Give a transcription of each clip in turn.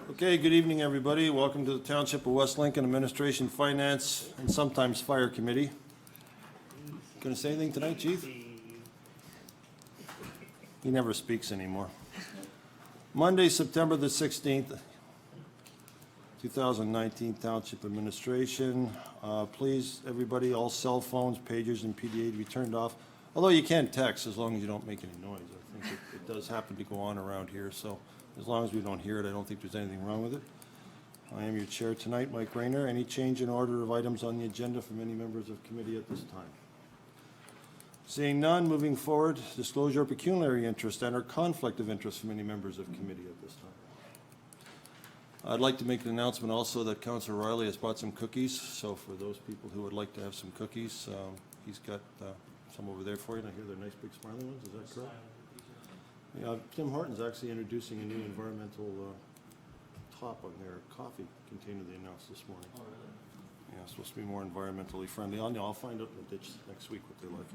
Okay, good evening, everybody. Welcome to the Township of West Lincoln Administration, Finance, and sometimes Fire Committee. Going to say anything tonight, Chief? He never speaks anymore. Monday, September the 16th, 2019, Township Administration. Please, everybody, all cell phones, pagers, and PDA to be turned off. Although you can text as long as you don't make any noise. I think it does happen to go on around here, so as long as we don't hear it, I don't think there's anything wrong with it. I am your chair tonight, Mike Rayner. Any change in order of items on the agenda from any members of committee at this time? Seeing none, moving forward, disclosure of pecuniary interest and or conflict of interest from any members of committee at this time. I'd like to make an announcement also that Councilor Riley has bought some cookies, so for those people who would like to have some cookies, he's got some over there for you, and I hear they're nice big smiley ones, is that correct? Yeah, Tim Horton's actually introducing a new environmental top on their coffee container they announced this morning. Oh, really? Yeah, it's supposed to be more environmentally friendly. I'll find out in the ditch next week what they're like.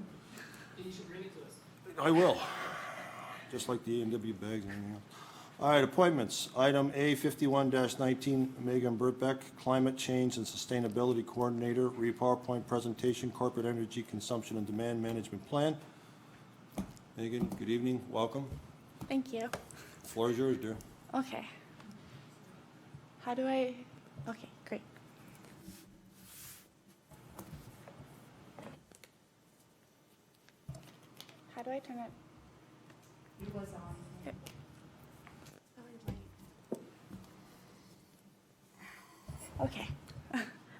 You should bring it to us. I will, just like the A&W bags and everything else. All right, appointments. Item A, 51-19, Megan Burtbeck, Climate Change and Sustainability Coordinator, PowerPoint presentation, Corporate Energy Consumption and Demand Management Plan. Megan, good evening, welcome. Thank you. The floor is yours, dear. Okay. How do I? Okay, great. How do I turn it? It was on. Yep. Okay.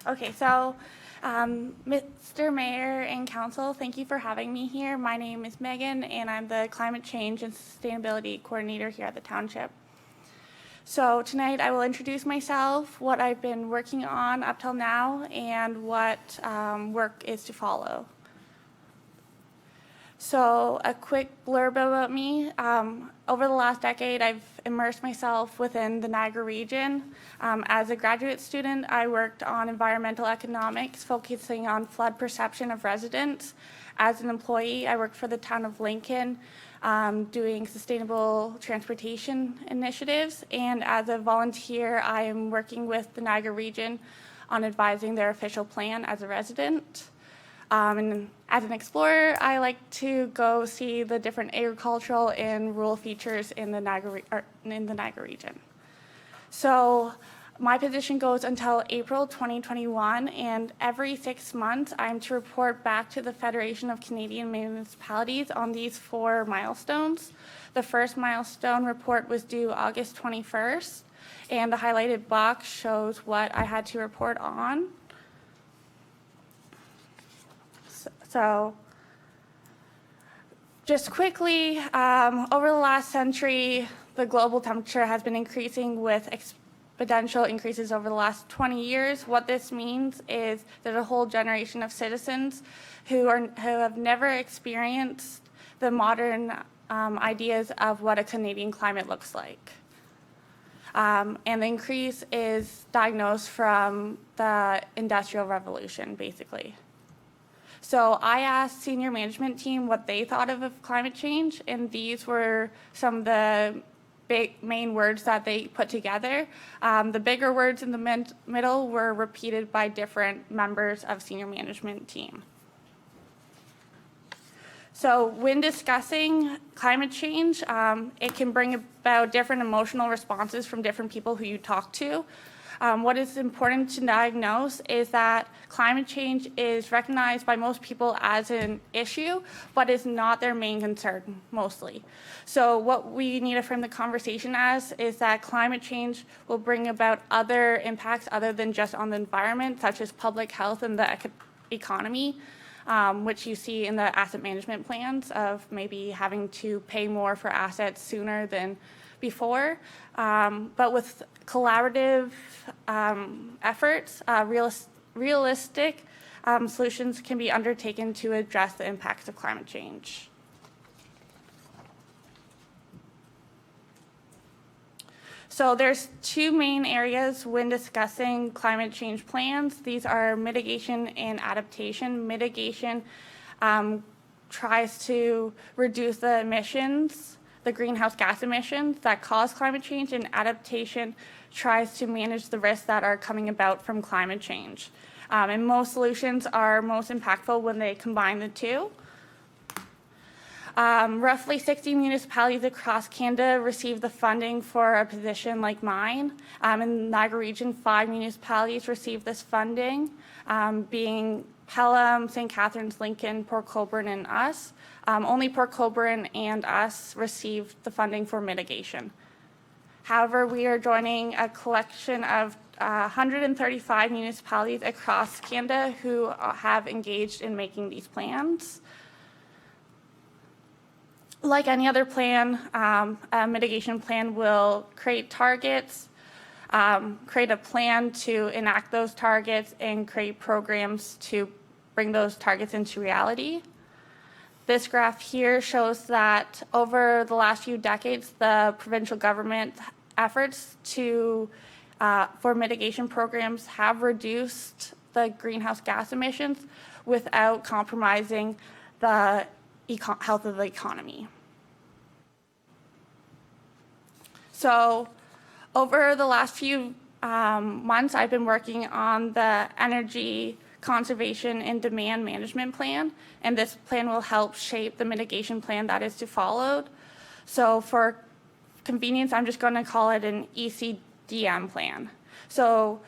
Okay, so Mr. Mayor and Council, thank you for having me here. My name is Megan, and I'm the Climate Change and Sustainability Coordinator here at the Township. So tonight I will introduce myself, what I've been working on up till now, and what work is to follow. So a quick blurb about me. Over the last decade, I've immersed myself within the Niagara region. As a graduate student, I worked on environmental economics, focusing on flood perception of residents. As an employee, I worked for the town of Lincoln, doing sustainable transportation initiatives. And as a volunteer, I am working with the Niagara region on advising their official plan as a resident. And as an explorer, I like to go see the different agricultural and rural features in the Niagara region. So my position goes until April 2021, and every 6 months, I'm to report back to the Federation of Canadian Municipalities on these 4 milestones. The first milestone report was due August 21st, and the highlighted box shows what I had to report on. So just quickly, over the last century, the global temperature has been increasing with exponential increases over the last 20 years. What this means is there's a whole generation of citizens who have never experienced the modern ideas of what a Canadian climate looks like. And the increase is diagnosed from the Industrial Revolution, basically. So I asked senior management team what they thought of climate change, and these were some of the main words that they put together. The bigger words in the middle were repeated by different members of senior management team. So when discussing climate change, it can bring about different emotional responses from different people who you talk to. What is important to diagnose is that climate change is recognized by most people as an issue, but is not their main concern, mostly. So what we need to frame the conversation as is that climate change will bring about other impacts other than just on the environment, such as public health and the economy, which you see in the asset management plans of maybe having to pay more for assets sooner than before. But with collaborative efforts, realistic solutions can be undertaken to address the impacts of climate change. So there's 2 main areas when discussing climate change plans. These are mitigation and adaptation. Mitigation tries to reduce the emissions the greenhouse gas emissions that cause climate change, and adaptation tries to manage the risks that are coming about from climate change. And most solutions are most impactful when they combine the two. Roughly 60 municipalities across Canada receive the funding for a position like mine. In the Niagara region, 5 municipalities receive this funding, being Pelham, St. Catharines, Lincoln, Port Colborne, and us. Only Port Colborne and us received the funding for mitigation. However, we are joining a collection of 135 municipalities across Canada who have engaged in making these plans. Like any other plan, a mitigation plan will create targets, create a plan to enact those targets, and create programs to bring those targets into reality. This graph here shows that over the last few decades, the provincial government efforts for mitigation programs have reduced the greenhouse gas emissions without compromising the health of the economy. So over the last few months, I've been working on the energy conservation and demand management plan, and this plan will help shape the mitigation plan that is to follow. So for convenience, I'm just going to call it an ECDM plan. So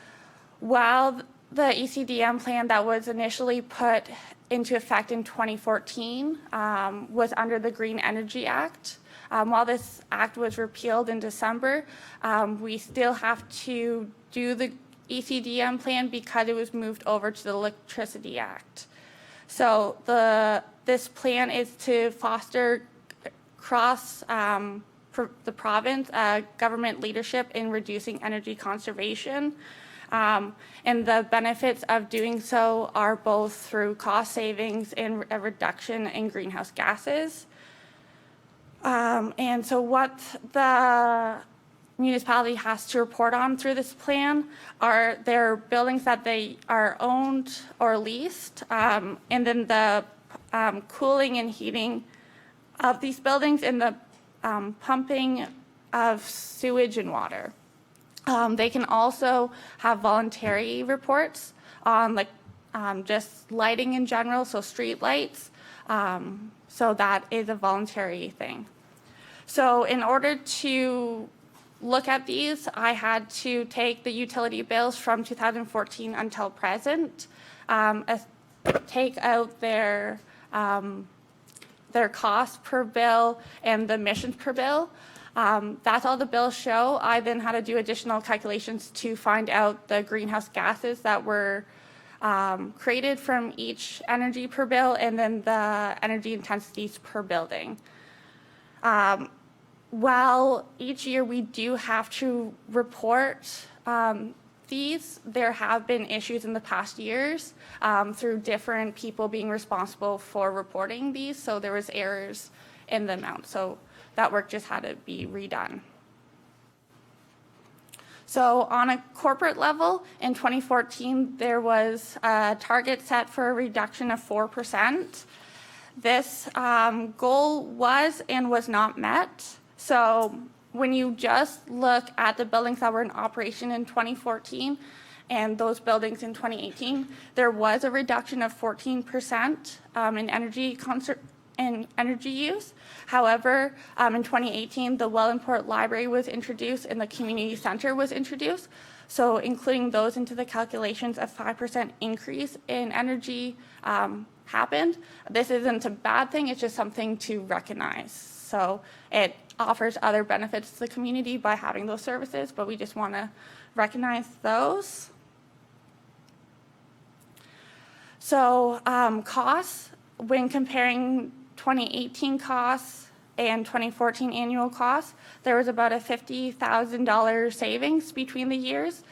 while the ECDM plan that was initially put into effect in 2014 was under the Green Energy Act. While this act was repealed in December, we still have to do the ECDM plan because it was moved over to the Electricity Act. So this plan is to foster across the province government leadership in reducing energy conservation. And the benefits of doing so are both through cost savings and a reduction in greenhouse gases. And so what the municipality has to report on through this plan are their buildings that they are owned or leased, and then the cooling and heating of these buildings and the pumping of sewage and water. They can also have voluntary reports on just lighting in general, so street lights. So that is a voluntary thing. So in order to look at these, I had to take the utility bills from 2014 until present, take out their cost per bill and the emissions per bill. That's all the bills show. I then had to do additional calculations to find out the greenhouse gases that were created from each energy per bill and then the energy intensities per building. While each year we do have to report these, there have been issues in the past years through different people being responsible for reporting these, so there was errors in the amount. So that work just had to be redone. So on a corporate level, in 2014, there was a target set for a reduction of 4%. This goal was and was not met. So when you just look at the buildings that were in operation in 2014 and those buildings in 2018, there was a reduction of 14% in energy use. However, in 2018, the Wellandport Library was introduced and the community center was introduced. So including those into the calculations, a 5% increase in energy happened. This isn't a bad thing, it's just something to recognize. So it offers other benefits to the community by having those services, but we just want to recognize those. So costs, when comparing 2018 costs and 2014 annual costs, there was about a $50,000 savings between the years.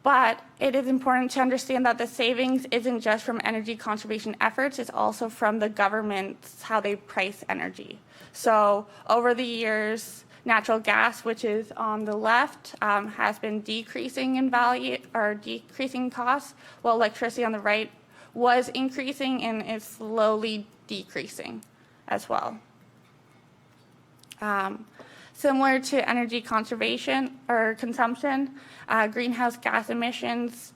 But it is important to understand that the savings isn't just from energy conservation efforts, it's also from the government's how they price energy. So over the years, natural gas, which is on the left, has been decreasing in value or decreasing costs, while electricity on the right was increasing and is slowly decreasing as well. Similar to energy conservation or consumption, greenhouse gas emissions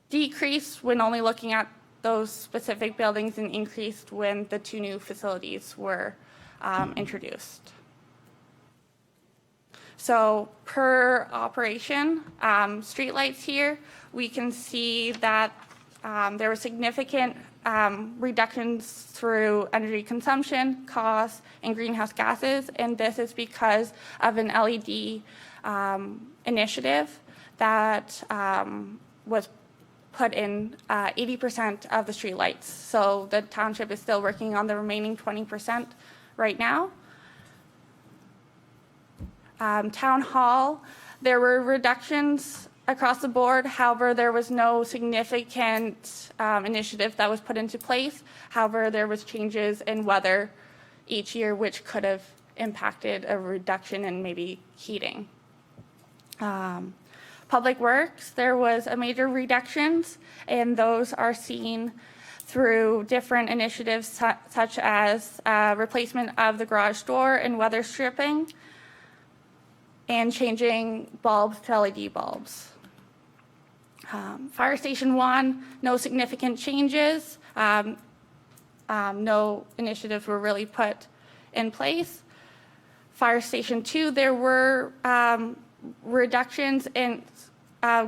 decreased when only looking at those specific buildings and increased when the 2 new facilities were introduced. So per operation, streetlights here, we can see that there were significant reductions through energy consumption, costs, and greenhouse gases, and this is because of an LED initiative that was put in 80% of the streetlights. So the township is still working on the remaining 20% right now. Town hall, there were reductions across the board. However, there was no significant initiative that was put into place. However, there was changes in weather each year, which could have impacted a reduction in maybe heating. Public Works, there was a major reductions, and those are seen through different initiatives such as replacement of the garage door and weather stripping, and changing bulbs to LED bulbs. Fire Station 1, no significant changes. No initiatives were really put in place. Fire Station 2, there were reductions in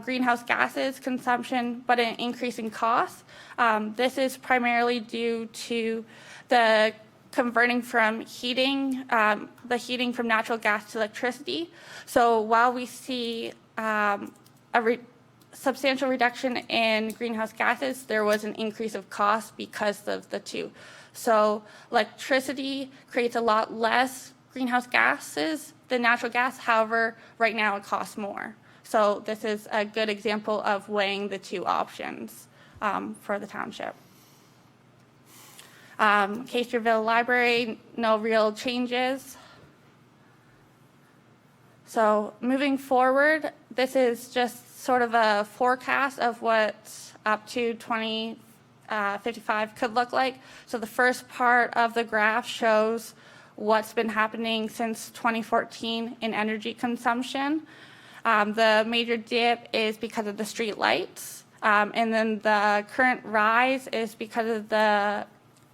greenhouse gases consumption, but an increase in costs. This is primarily due to the converting from heating, the heating from natural gas to electricity. So while we see substantial reduction in greenhouse gases, there was an increase of cost because of the two. So electricity creates a lot less greenhouse gases than natural gas. However, right now it costs more. So this is a good example of weighing the two options for the township. Castroville Library, no real changes. So moving forward, this is just sort of a forecast of what up to 2055 could look like. So the first part of the graph shows what's been happening since 2014 in energy consumption. The major dip is because of the street lights, and then the current rise is because of the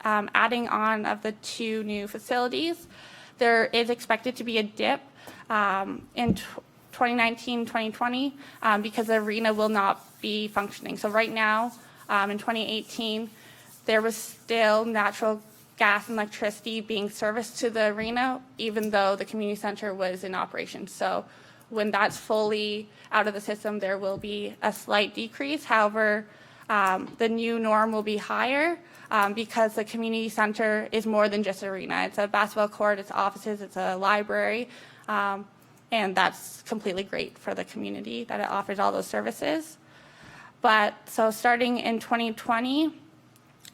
adding on of the 2 new facilities. There is expected to be a dip in 2019, 2020 because the arena will not be functioning. So right now, in 2018, there was still natural gas and electricity being serviced to the arena, even though the community center was in operation. So when that's fully out of the system, there will be a slight decrease. However, the new norm will be higher because the community center is more than just an arena. It's a basketball court, it's offices, it's a library, and that's completely great for the community that it offers all those services. But so starting in 2020,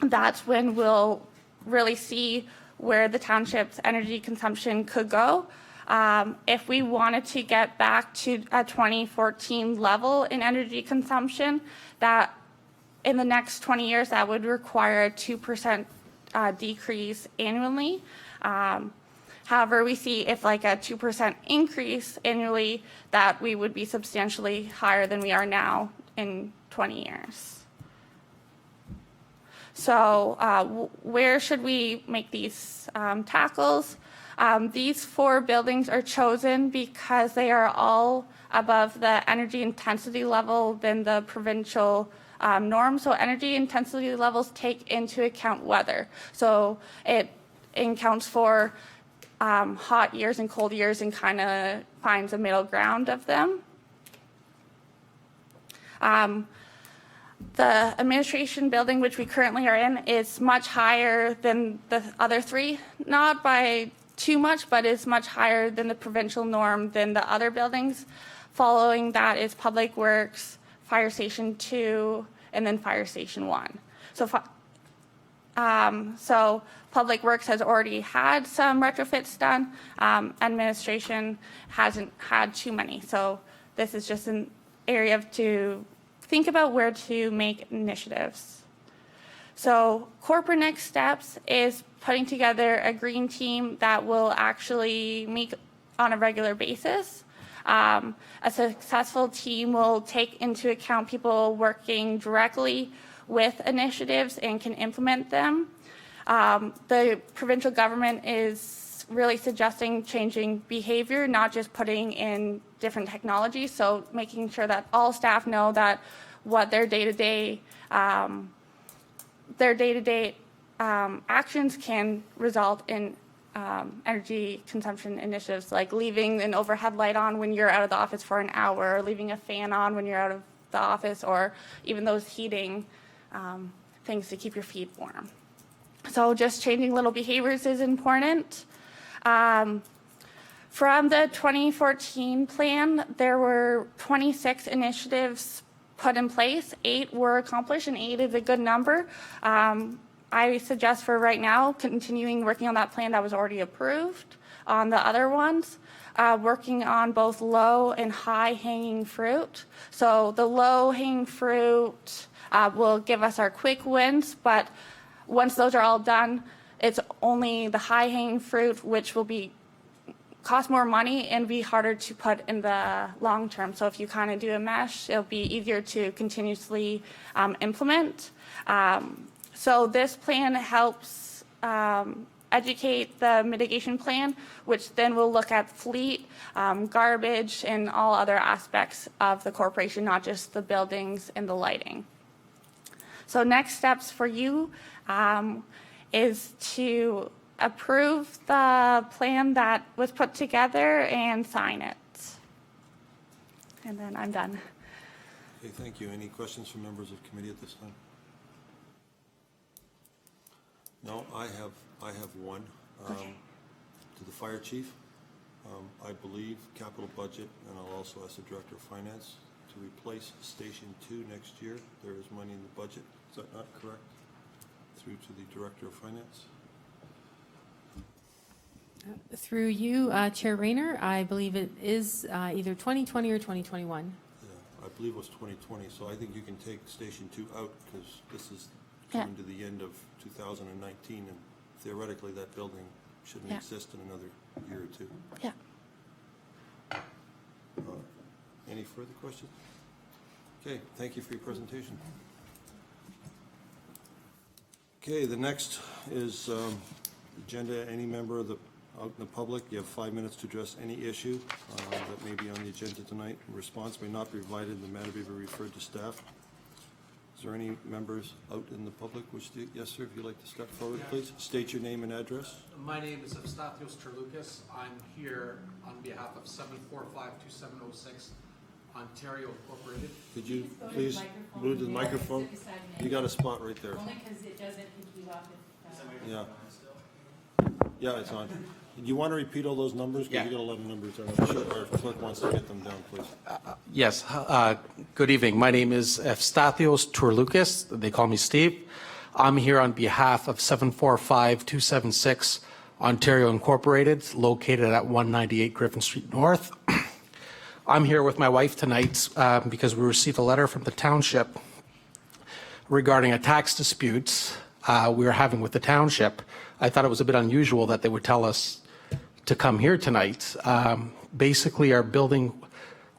that's when we'll really see where the township's energy consumption could go. If we wanted to get back to a 2014 level in energy consumption, that in the next 20 years, that would require a 2% decrease annually. However, we see if like a 2% increase annually, that we would be substantially higher than we are now in 20 years. So where should we make these tackles? These 4 buildings are chosen because they are all above the energy intensity level than the provincial norm. So energy intensity levels take into account weather. So it accounts for hot years and cold years and kind of finds a middle ground of them. The administration building, which we currently are in, is much higher than the other 3, not by too much, but is much higher than the provincial norm than the other buildings. Following that is Public Works, Fire Station 2, and then Fire Station 1. So Public Works has already had some retrofits done. Administration hasn't had too many. So this is just an area to think about where to make initiatives. So corporate next steps is putting together a green team that will actually meet on a regular basis. A successful team will take into account people working directly with initiatives and can implement them. The provincial government is really suggesting changing behavior, not just putting in different technologies. So making sure that all staff know that what their day-to-day actions can result in energy consumption initiatives, like leaving an overhead light on when you're out of the office for an hour, or leaving a fan on when you're out of the office, or even those heating things to keep your feet warm. So just changing little behaviors is important. From the 2014 plan, there were 26 initiatives put in place. 8 were accomplished, and 8 is a good number. I suggest for right now, continuing working on that plan that was already approved on the other ones, working on both low and high hanging fruit. So the low hanging fruit will give us our quick wins, but once those are all done, it's only the high hanging fruit which will cost more money and be harder to put in the long term. So if you kind of do a mesh, it'll be easier to continuously implement. So this plan helps educate the mitigation plan, which then will look at fleet, garbage, and all other aspects of the corporation, not just the buildings and the lighting. So next steps for you is to approve the plan that was put together and sign it. And then I'm done. Okay, thank you. Any questions from members of committee at this time? No, I have one. Okay. To the fire chief, I believe capital budget, and I'll also ask the director of finance to replace Station 2 next year. There is money in the budget. Is that not correct? Through to the director of finance. Through you, Chair Rayner, I believe it is either 2020 or 2021. Yeah, I believe it was 2020, so I think you can take Station 2 out because this is coming to the end of 2019, and theoretically that building shouldn't exist in another year or two. Yeah. Any further questions? Okay, thank you for your presentation. Okay, the next is agenda. Any member of the out in the public, you have 5 minutes to address any issue that may be on the agenda tonight. Response may not be provided, and the matter may be referred to staff. Is there any members out in the public which do? Yes, sir, if you'd like to step forward, please. State your name and address. My name is Evstathios Terloukas. I'm here on behalf of 7452706 Ontario Incorporated. Could you please move to the microphone? You got a spot right there. Only because it doesn't pick you up if, Yeah. Yeah, it's on. Do you want to repeat all those numbers? Because you got a lot of numbers there. I'm sure our clerk wants to get them down, please. Yes, good evening. My name is Evstathios Terloukas. They call me Steve. I'm here on behalf of 7452706 Ontario Incorporated, located at 198 Griffin Street North. I'm here with my wife tonight because we received a letter from the township regarding a tax dispute we were having with the township. I thought it was a bit unusual that they would tell us to come here tonight. Basically, our building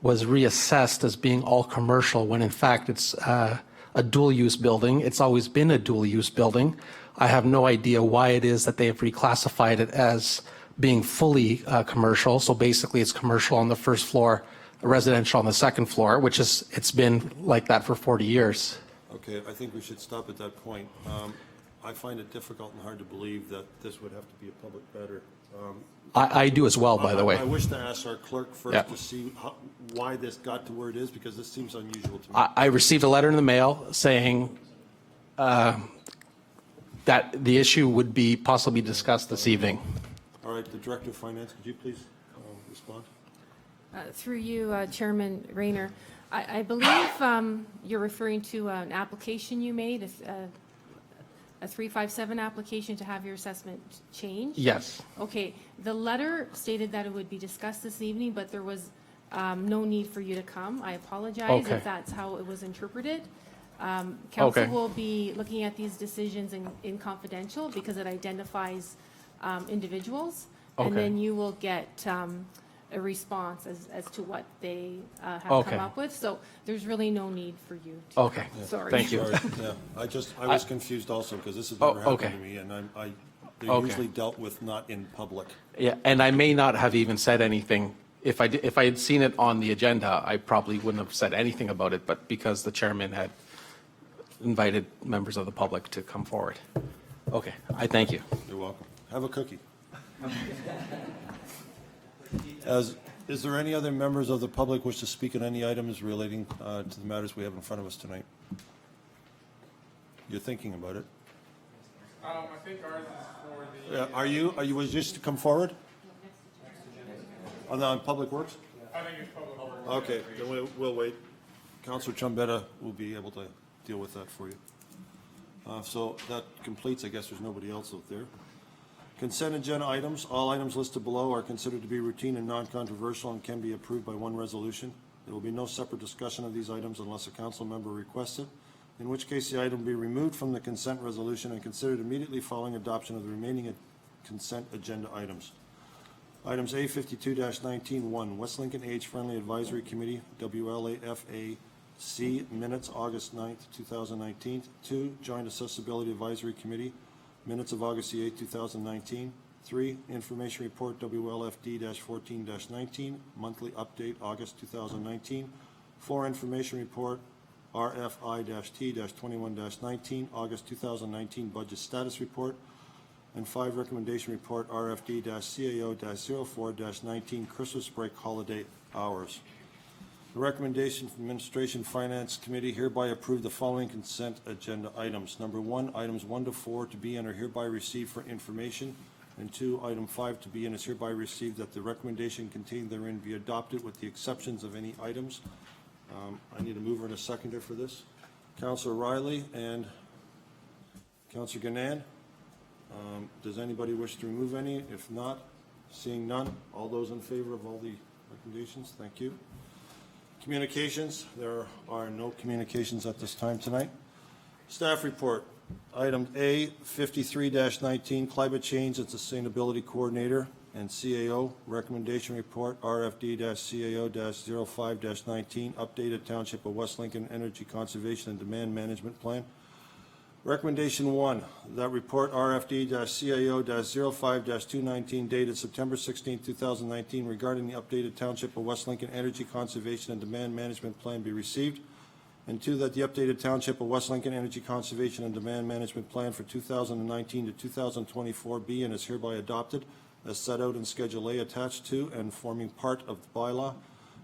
was reassessed as being all commercial when in fact it's a dual-use building. It's always been a dual-use building. I have no idea why it is that they have reclassified it as being fully commercial. So basically it's commercial on the first floor, residential on the second floor, which is, it's been like that for 40 years. Okay, I think we should stop at that point. I find it difficult and hard to believe that this would have to be a public matter. I do as well, by the way. I wish to ask our clerk first Yeah. to see why this got to where it is, because this seems unusual to me. I received a letter in the mail saying that the issue would be possibly discussed this evening. All right, the Director of Finance, could you please respond? Through you, Chairman Rayner, I believe you're referring to an application you made, a 357 application to have your assessment changed? Yes. Okay, the letter stated that it would be discussed this evening, but there was no need for you to come. I apologize Okay. if that's how it was interpreted. Council Okay. will be looking at these decisions in confidential because it identifies individuals. And Okay. then you will get a response as to what they have Okay. come up with. So there's really no need for you to. Okay. Sorry. Thank you. Sorry, yeah, I was confused also, because this has Oh, never happened okay. to me, and they're Okay. usually dealt with not in public. Yeah, and I may not have even said anything. If I had seen it on the agenda, I probably wouldn't have said anything about it, but because the chairman had invited members of the public to come forward. Okay, I thank you. You're welcome. Have a cookie. Is there any other members of the public wish to speak on any items relating to the matters we have in front of us tonight? You're thinking about it. I think ours is for the, Are you, was just to come forward? On Public Works? I think it's public works. Okay, then we'll wait. Councilor Chumbetta will be able to deal with that for you. So that completes, I guess there's nobody else out there. Consent agenda items. All items listed below are considered to be routine and non-controversial and can be approved by one resolution. There will be no separate discussion of these items unless a council member requests it, in which case the item will be removed from the consent resolution and considered immediately following adoption of the remaining consent agenda items. Items A 52-19-1, West Lincoln Age Friendly Advisory Committee, WLAFAC minutes, August 9th, 2019. 2, Joint Accessibility Advisory Committee, minutes of August 8th, 2019. 3, Information Report WLFD-14-19, monthly update, August 2019. 4, Information Report RFI-T-21-19, August 2019 Budget Status Report. And 5, Recommendation Report RFD-CAO-04-19, Christmas Break Holiday Hours. The recommendation from Administration Finance Committee hereby approve the following consent agenda items. Number 1, items 1 to 4 to be and are hereby received for information. And 2, item 5 to be and is hereby received that the recommendation contained therein be adopted with the exceptions of any items. I need a mover and a seconder for this. Councillor Riley and Councillor Ganand. Does anybody wish to remove any? If not, seeing none, all those in favor of all the recommendations, thank you. Communications, there are no communications at this time tonight. Staff report, item A, 53-19, Climate Change and Sustainability Coordinator and CAO, recommendation report, RFD-CAO-05-19, updated Township of West Lincoln Energy Conservation and Demand Management Plan. Recommendation 1, that report RFD-CAO-05-219 dated September 16, 2019 regarding the updated Township of West Lincoln Energy Conservation and Demand Management Plan be received. And 2, that the updated Township of West Lincoln Energy Conservation and Demand Management Plan for 2019 to 2024 be and is hereby adopted as set out in Schedule A attached to and forming part of the bylaw.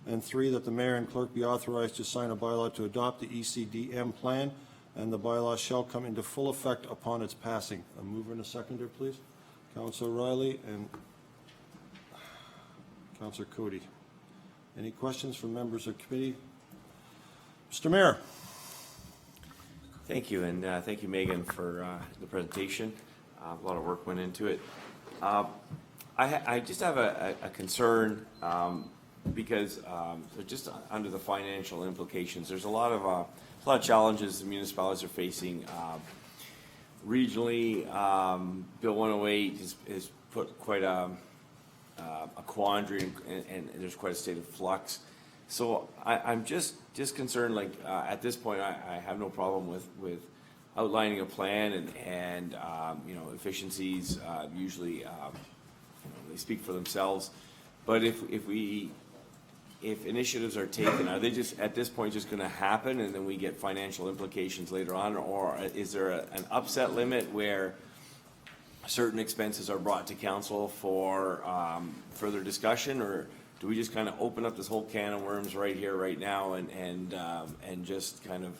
And 3, that the mayor and clerk be authorized to sign a bylaw to adopt the ECDM plan, and the bylaw shall come into full effect upon its passing. A mover and a seconder, please. Councillor Riley and Councillor Cody. Any questions from members of committee? Mr. Mayor. Thank you, and thank you, Megan, for the presentation. A lot of work went into it. I just have a concern because so just under the financial implications, there's a lot of challenges the municipalities are facing. Regionally, Bill 108 has put quite a quandary, and there's quite a state of flux. So I'm just concerned, like at this point, I have no problem with outlining a plan and you know, efficiencies usually you know, they speak for themselves. But if initiatives are taken, are they just at this point just going to happen and then we get financial implications later on, or is there an upset limit where certain expenses are brought to council for further discussion, or do we just kind of open up this whole can of worms right here, right now, and just kind of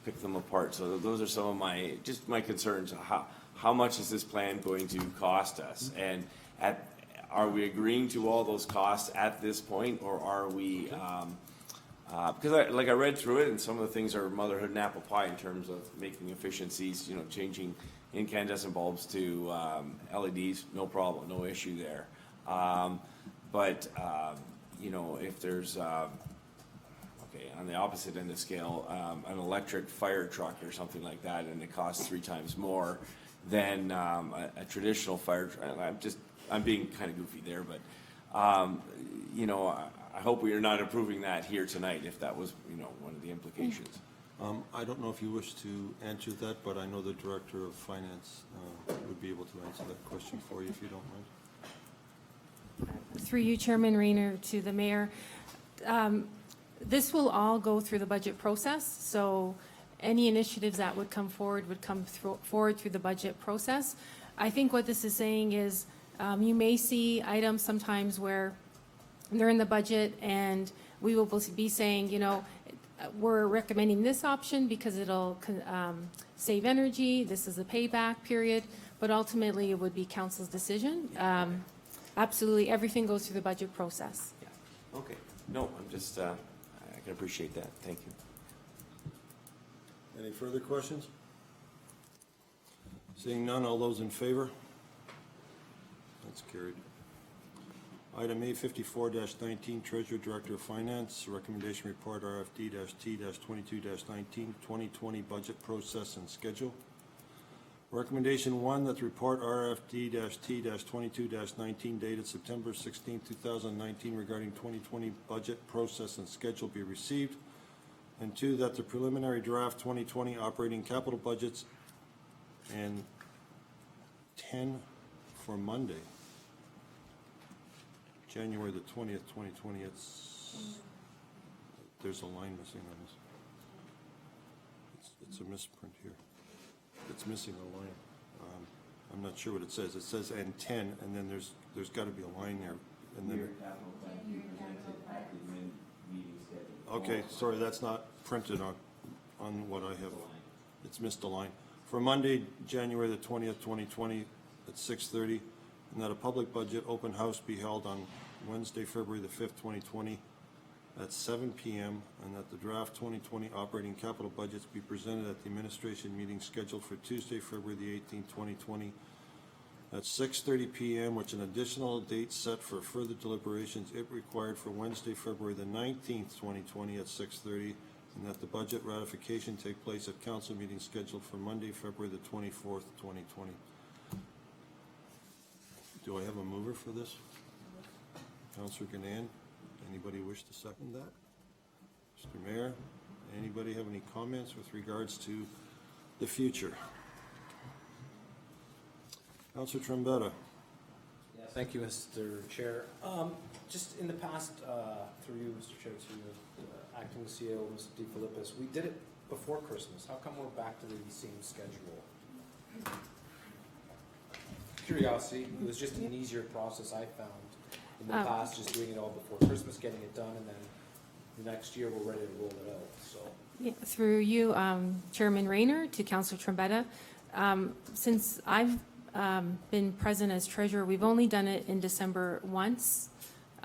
pick them apart? So those are some of my concerns. How much is this plan going to cost us, and are we agreeing to all those costs at this point, or are we? Because I read through it, and some of the things are motherhood and apple pie in terms of making efficiencies. You know, changing incandescent bulbs to LEDs, no problem, no issue there. But you know, if there's okay, on the opposite end of scale, an electric fire truck or something like that, and it costs 3 times more than a traditional fire truck. I'm being kind of goofy there, but, you know, I hope we are not approving that here tonight, if that was, you know, one of the implications. I don't know if you wish to answer that, but I know the Director of Finance would be able to answer that question for you if you don't mind. Through you, Chairman Rayner, to the mayor. This will all go through the budget process, so any initiatives that would come forward would come forward through the budget process. I think what this is saying is you may see items sometimes where they're in the budget and we will be saying, you know, we're recommending this option because it'll save energy, this is a payback period, but ultimately it would be council's decision. Absolutely, everything goes through the budget process. Yeah, okay. No, I'm just, I can appreciate that. Thank you. Any further questions? Seeing none, all those in favor? That's carried. Item A54-19, Treasurer Director of Finance, Recommendation Report RFD-T-22-19, 2020 Budget Process and Schedule. Recommendation 1, that the report RFD-T-22-19 dated September 16, 2019 regarding 2020 budget process and schedule be received. And 2, that the preliminary draft 2020 operating capital budgets and 10 for Monday, January the 20th, 2020, there's a line missing on this. It's a misprint here. It's missing a line. I'm not sure what it says. It says and 10, and then there's got to be a line there. And then okay, sorry, that's not printed on what I have. It's missed a line. For Monday, January the 20th, 2020, at 6:30, and that a public budget open house be held on Wednesday, February the 5th, 2020, at 7 p.m., and that the draft 2020 operating capital budgets be presented at the administration meeting scheduled for Tuesday, February the 18th, 2020, at 6:30 p.m., which an additional date set for further deliberations if required for Wednesday, February the 19th, 2020, at 6:30, and that the budget ratification take place at council meeting scheduled for Monday, February the 24th, 2020. Do I have a mover for this? Councillor Ganand, anybody wish to second that? Mr. Mayor, anybody have any comments with regards to the future? Councillor Trombetta. Thank you, Mr. Chair. Just in the past, through you, Mr. Chair, to Acting CEO, Mr. DeFilippis, we did it before Christmas. How come we're back to the same schedule? Curiosity, it was just an easier process I found in the past, just doing it all before Christmas, getting it done, and then the next year we're ready to roll it out, so. Yeah, through you, Chairman Rayner, to Councillor Trombetta. Since I've been present as treasurer, we've only done it in December once.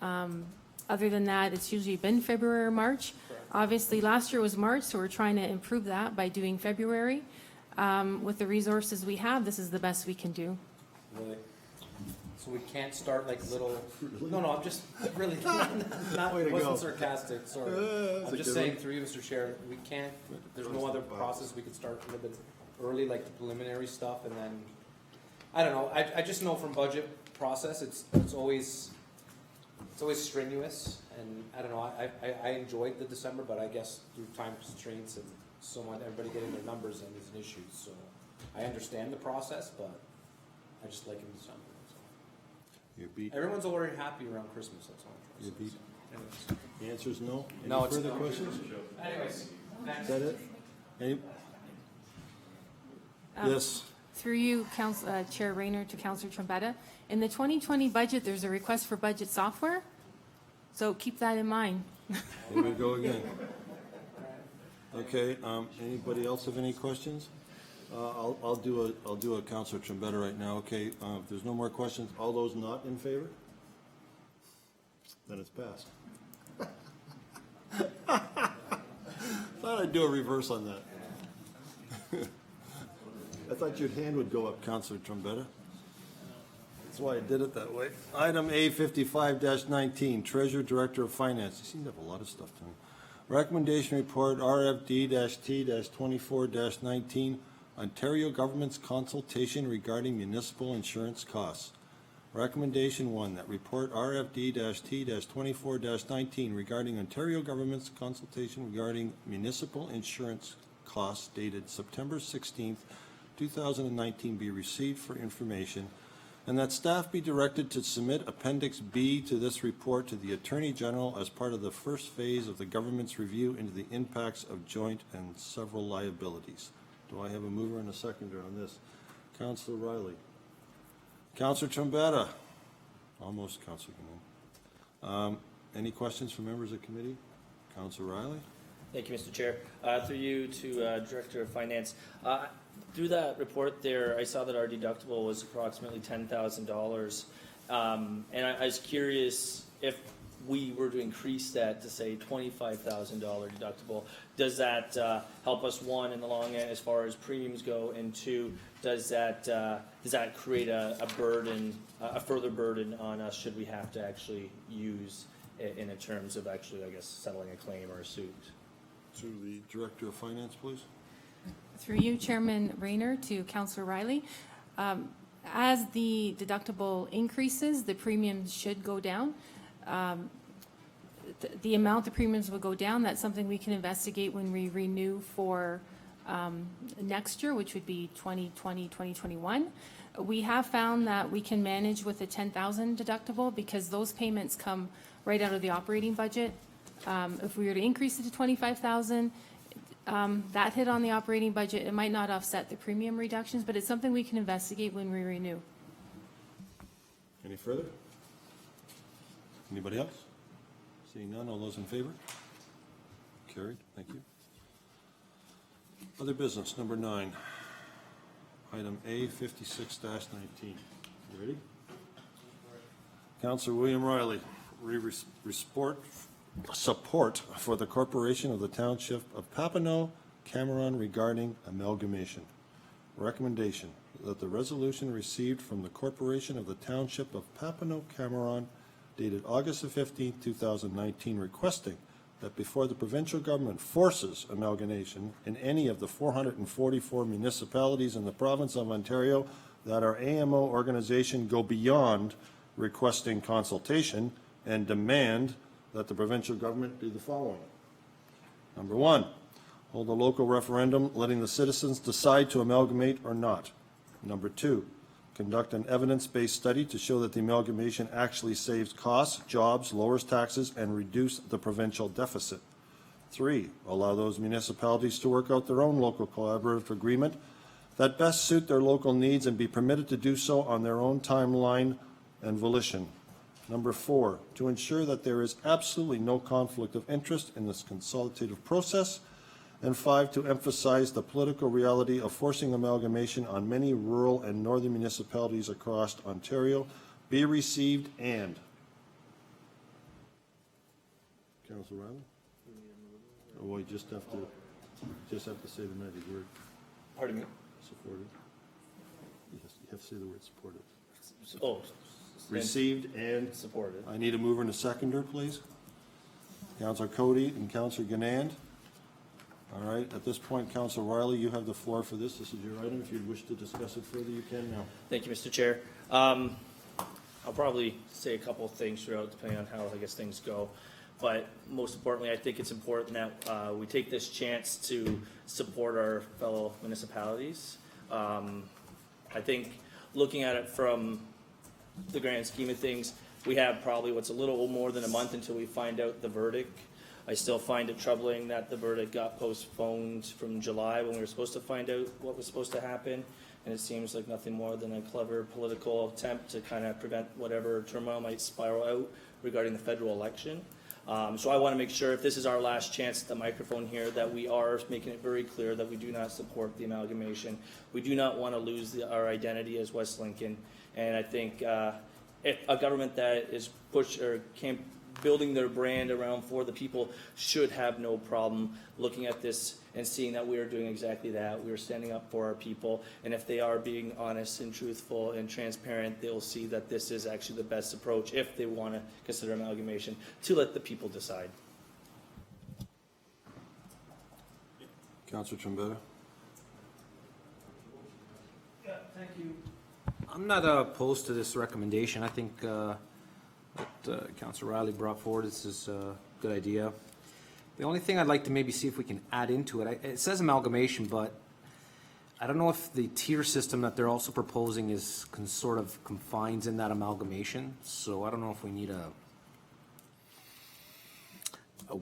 Other than that, it's usually been February or March. Correct. Obviously, last year was March, so we're trying to improve that by doing February. With the resources we have, this is the best we can do. Really? So we can't start like little, no, I'm just really, wasn't sarcastic, sorry. I'm just saying through you, Mr. Chair, we can't, there's no other process we could start a little bit early, like the preliminary stuff, and then, I don't know, I just know from budget process, it's always strenuous, and I don't know, I enjoyed the December, but I guess through time constraints and so on, everybody getting their numbers in is an issue, so I understand the process, but I just like in December. So. You beat. Everyone's already happy around Christmas. That's all I'm trying to You say. beat. So, anyways. The answer is no? No, Any it's further no. questions? Anyways, Is next. that it? Any? Yes. Through you, Chair Rayner, to Councillor Trombetta. In the 2020 budget, there's a request for budget software, so keep that in mind. Here we go again. Okay, anybody else have any questions? I'll do a Councillor Trombetta right now, okay? If there's no more questions, all those not in favor? Then it's passed. Thought I'd do a reverse on that. I thought your hand would go up, Councillor Trombetta. That's why I did it that way. Item A55-19, Treasurer Director of Finance. You seem to have a lot of stuff to me. Recommendation report RFD-T-24-19, Ontario Government's consultation regarding municipal insurance costs. Recommendation 1, that report RFD-T-24-19 regarding Ontario Government's consultation regarding municipal insurance costs dated September 16th, 2019 be received for information, and that staff be directed to submit Appendix B to this report to the Attorney General as part of the first phase of the government's review into the impacts of joint and several liabilities. Do I have a mover and a seconder on this? Councillor Riley. Councillor Trombetta. Almost Councillor Gannon. Any questions from members of the committee? Councillor Riley. Thank you, Mr. Chair. Through you to Director of Finance. Through that report there, I saw that our deductible was approximately $10,000. And I was curious if we were to increase that to say $25,000 deductible, does that help us, one, in the long end as far as premiums go, and two, does that create a burden, a further burden on us should we have to actually use in terms of actually, I guess, settling a claim or a suit? To the Director of Finance, please. Through you, Chairman Rayner, to Councillor Riley. As the deductible increases, the premiums should go down. The amount the premiums will go down, that's something we can investigate when we renew for next year, which would be 2020, 2021. We have found that we can manage with a $10,000 deductible because those payments come right out of the operating budget. If we were to increase it to $25,000, that hit on the operating budget, it might not offset the premium reductions, but it's something we can investigate when we renew. Any further? Anybody else? Seeing none, all those in favor? Carried, thank you. Other business, number 9. Item A, 56-19. You ready? Councillor William Riley, support for the Corporation of the Township of Papineau, Cameron regarding amalgamation. Recommendation that the resolution received from the Corporation of the Township of Papineau, Cameron, dated August 15, 2019, requesting that before the provincial government forces amalgamation in any of the 444 municipalities in the province of Ontario, that our AMO organization go beyond requesting consultation and demand that the provincial government do the following. Number 1, hold a local referendum letting the citizens decide to amalgamate or not. Number 2, conduct an evidence-based study to show that the amalgamation actually saves costs, jobs, lowers taxes, and reduce the provincial deficit. 3, allow those municipalities to work out their own local collaborative agreement that best suit their local needs and be permitted to do so on their own timeline and volition. Number 4, to ensure that there is absolutely no conflict of interest in this consultative process. And 5, to emphasize the political reality of forcing amalgamation on many rural and northern municipalities across Ontario. Be received and. Councillor Riley? Oh, well, you just have to say the magic word. Pardon me? Supported. You have to say the word supported. Oh, Received and supported. I need a mover and a seconder, please. Councillor Cody and Councillor Ganand. All right, at this point, Councillor Riley, you have the floor for this. This is your item. If you wish to discuss it further, you can now. Thank you, Mr. Chair. I'll probably say a couple of things throughout, depending on how, I guess, things go. But most importantly, I think it's important that we take this chance to support our fellow municipalities. I think looking at it from the grand scheme of things, we have probably what's a little more than a month until we find out the verdict. I still find it troubling that the verdict got postponed from July when we were supposed to find out what was supposed to happen, and it seems like nothing more than a clever political attempt to kind of prevent whatever turmoil might spiral out regarding the federal election. So I want to make sure, if this is our last chance at the microphone here, that we are making it very clear that we do not support the amalgamation. We do not want to lose our identity as West Lincoln. And I think if a government that is building their brand around for the people should have no problem looking at this and seeing that we are doing exactly that. We are standing up for our people, and if they are being honest and truthful and transparent, they'll see that this is actually the best approach if they want to consider amalgamation, to let the people decide. Councilor Trombetta? Yeah, thank you. I'm not opposed to this recommendation. I think what Councilor Riley brought forward is a good idea. The only thing I'd like to maybe see if we can add into it, it says amalgamation, but I don't know if the tier system that they're also proposing is sort of confines in that amalgamation. So I don't know if we need a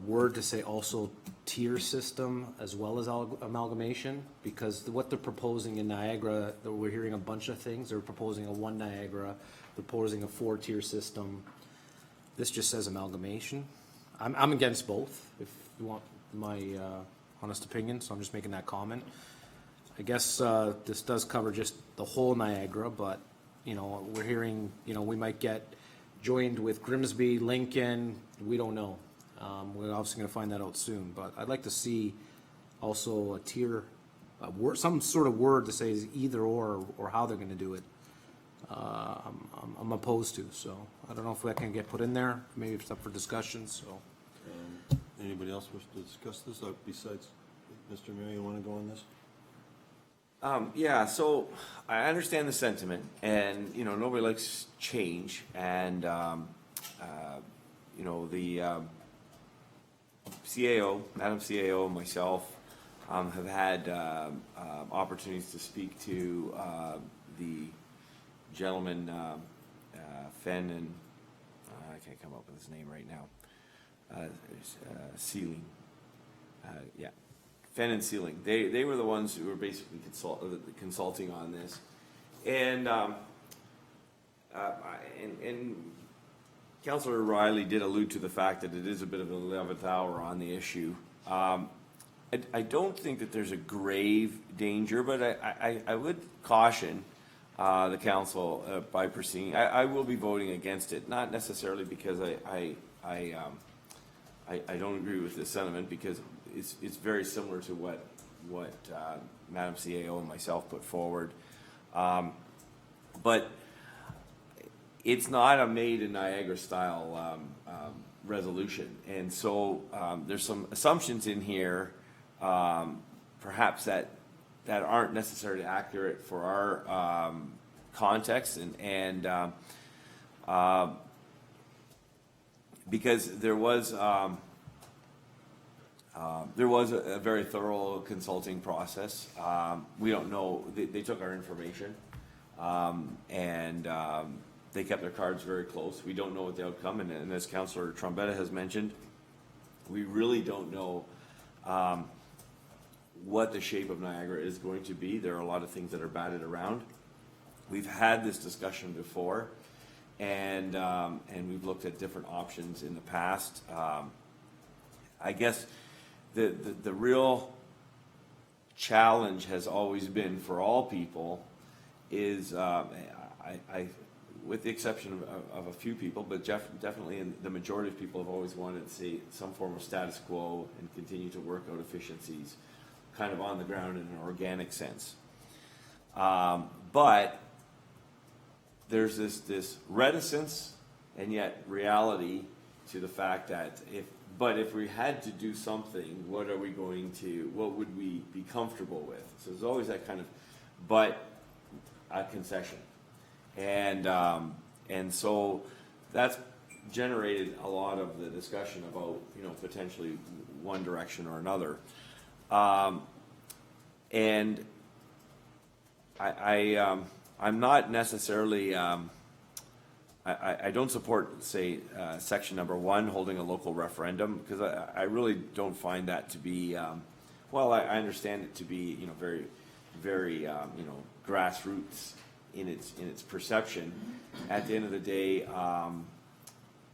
word to say also tier system as well as amalgamation, because what they're proposing in Niagara, we're hearing a bunch of things. They're proposing a one Niagara, proposing a 4-tier system. This just says amalgamation. I'm against both, if you want my honest opinion, so I'm just making that comment. I guess this does cover just the whole Niagara, but, you know, we're hearing, you know, we might get joined with Grimsby, Lincoln, we don't know. We're obviously going to find that out soon, but I'd like to see also a tier, some sort of word to say is either or how they're going to do it. I'm opposed to, so I don't know if that can get put in there. Maybe it's up for discussion. So, Anybody else wish to discuss this besides Mr. Mayor? You want to go on this? Yeah, so I understand the sentiment, and, you know, nobody likes change, and, you know, the CAO, Madam CAO, and myself have had opportunities to speak to the gentleman, Fenn, and I can't come up with his name right now, Sealing, yeah. Fenn and Sealing, they were the ones who were basically consulting on this, and Councillor Riley did allude to the fact that it is a bit of an 11th hour on the issue. I don't think that there's a grave danger, but I would caution the council by proceeding. I will be voting against it, not necessarily because I don't agree with this sentiment, because it's very similar to what Madam CAO and myself put forward, but it's not a made in Niagara style resolution, and so there's some assumptions in here, perhaps that aren't necessarily accurate for our context, and because there was a very thorough consulting process. We don't know, they took our information, and they kept their cards very close. We don't know what the outcome, and as Councillor Trombetta has mentioned, we really don't know what the shape of Niagara is going to be. There are a lot of things that are batted around. We've had this discussion before, and we've looked at different options in the past. I guess the real challenge has always been for all people is, with the exception of a few people, but definitely the majority of people have always wanted to see some form of status quo and continue to work out efficiencies kind of on the ground in an organic sense. But there's this reticence and yet reality to the fact that if we had to do something, what would we be comfortable with? So there's always that kind of, but a concession. And so that's generated a lot of the discussion about, you know, potentially one direction or another. And I'm not necessarily, I don't support, say, section number 1, holding a local referendum, because I really don't find that to be, well, I understand it to be, you know, very, very, you know, grassroots in its perception. At the end of the day,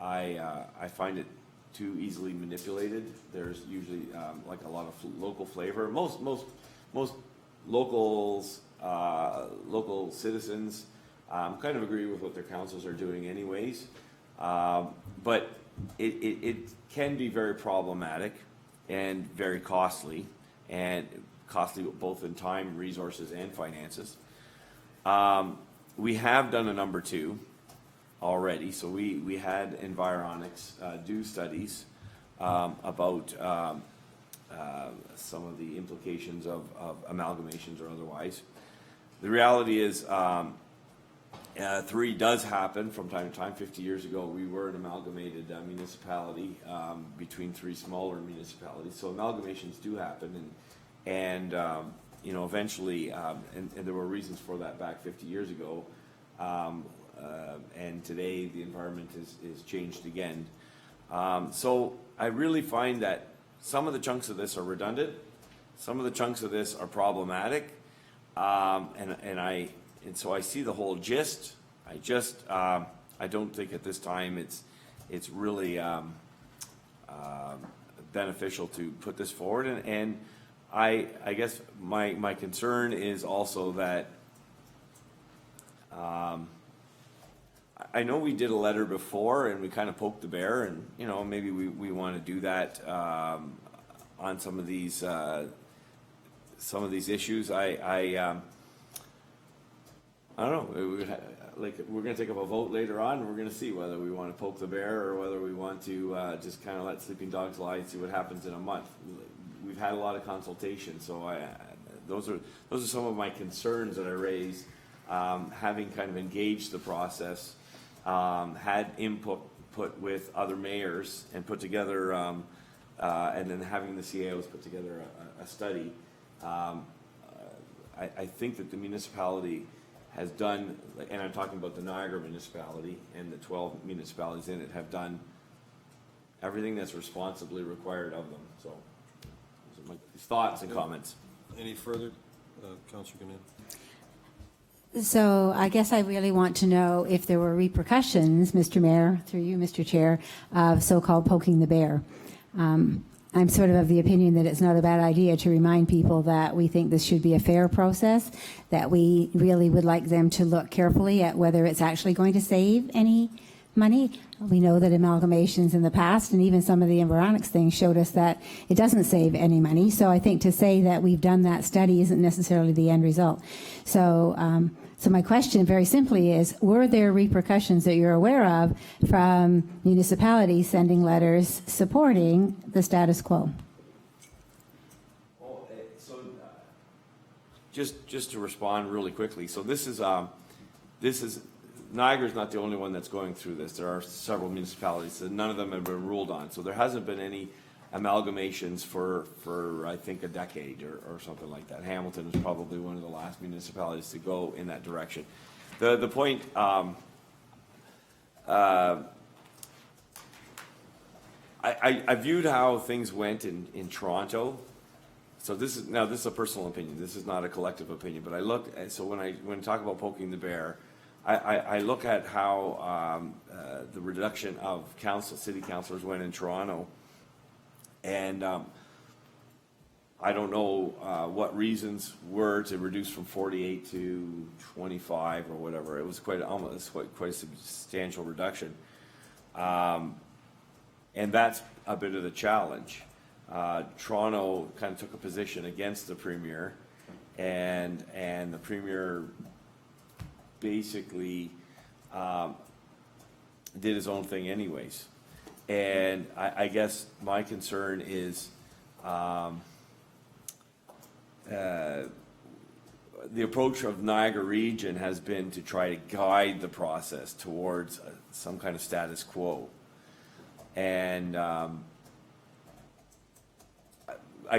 I find it too easily manipulated. There's usually like a lot of local flavor. Most locals, local citizens kind of agree with what their councils are doing anyways, but it can be very problematic and very costly both in time, resources, and finances. We have done a number 2 already, so we had Environics do studies about some of the implications of amalgamations or otherwise. The reality is, 3 does happen from time to time. 50 years ago, we were an amalgamated municipality between 3 smaller municipalities. So amalgamations do happen, and eventually, and there were reasons for that back 50 years ago. And today, the environment is changed again. So I really find that some of the chunks of this are redundant. Some of the chunks of this are problematic. And so I see the whole gist. I don't think at this time it's really beneficial to put this forward. And I guess my concern is also that I know we did a letter before and we kind of poked the bear, and maybe we want to do that on some of these issues. I don't know. We're going to take up a vote later on, and we're going to see whether we want to poke the bear or whether we want to just kind of let sleeping dogs lie and see what happens in a month. We've had a lot of consultation, so those are some of my concerns that I raised. Having kind of engaged the process, had input with other mayors and put together, and then having the CAOs put together a study. I think that the municipality has done, and I'm talking about the Niagara municipality and the 12 municipalities in it, have done everything that's responsibly required of them. So those are my thoughts and comments. Any further? Councillor Gannon? So I guess I really want to know if there were repercussions, Mr. Mayor, through you, Mr. Chair, of so-called poking the bear. I'm sort of the opinion that it's not a bad idea to remind people that we think this should be a fair process, that we really would like them to look carefully at whether it's actually going to save any money. We know that amalgamations in the past and even some of the Environics things showed us that it doesn't save any money. So I think to say that we've done that study isn't necessarily the end result. So my question very simply is, were there repercussions that you're aware of from municipalities sending letters supporting the status quo? Just to respond really quickly. So this is Niagara's not the only one that's going through this. There are several municipalities, and none of them have been ruled on. So there hasn't been any amalgamations for I think a decade or something like that. Hamilton is probably one of the last municipalities to go in that direction. The point I viewed how things went in Toronto. So this is a personal opinion. This is not a collective opinion. But I look at, so when I talk about poking the bear, I look at how the reduction of city councillors went in Toronto. And I don't know what reasons were to reduce from 48 to 25 or whatever. It was quite a substantial reduction, and that's a bit of the challenge. Toronto kind of took a position against the premier, and the premier basically did his own thing anyways. And I guess my concern is the approach of Niagara Region has been to try to guide the process towards some kind of status quo. And I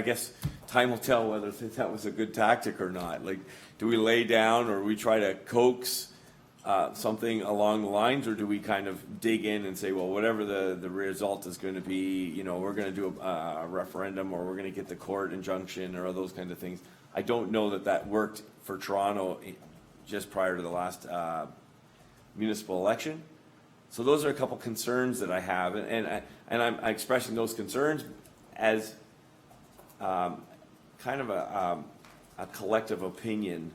guess time will tell whether that was a good tactic or not. Like, do we lay down or we try to coax something along the lines, or do we kind of dig in and say, well, whatever the result is going to be, we're going to do a referendum, or we're going to get the court injunction, or those kind of things. I don't know that worked for Toronto just prior to the last municipal election. So those are a couple concerns that I have, and I'm expressing those concerns as kind of a collective opinion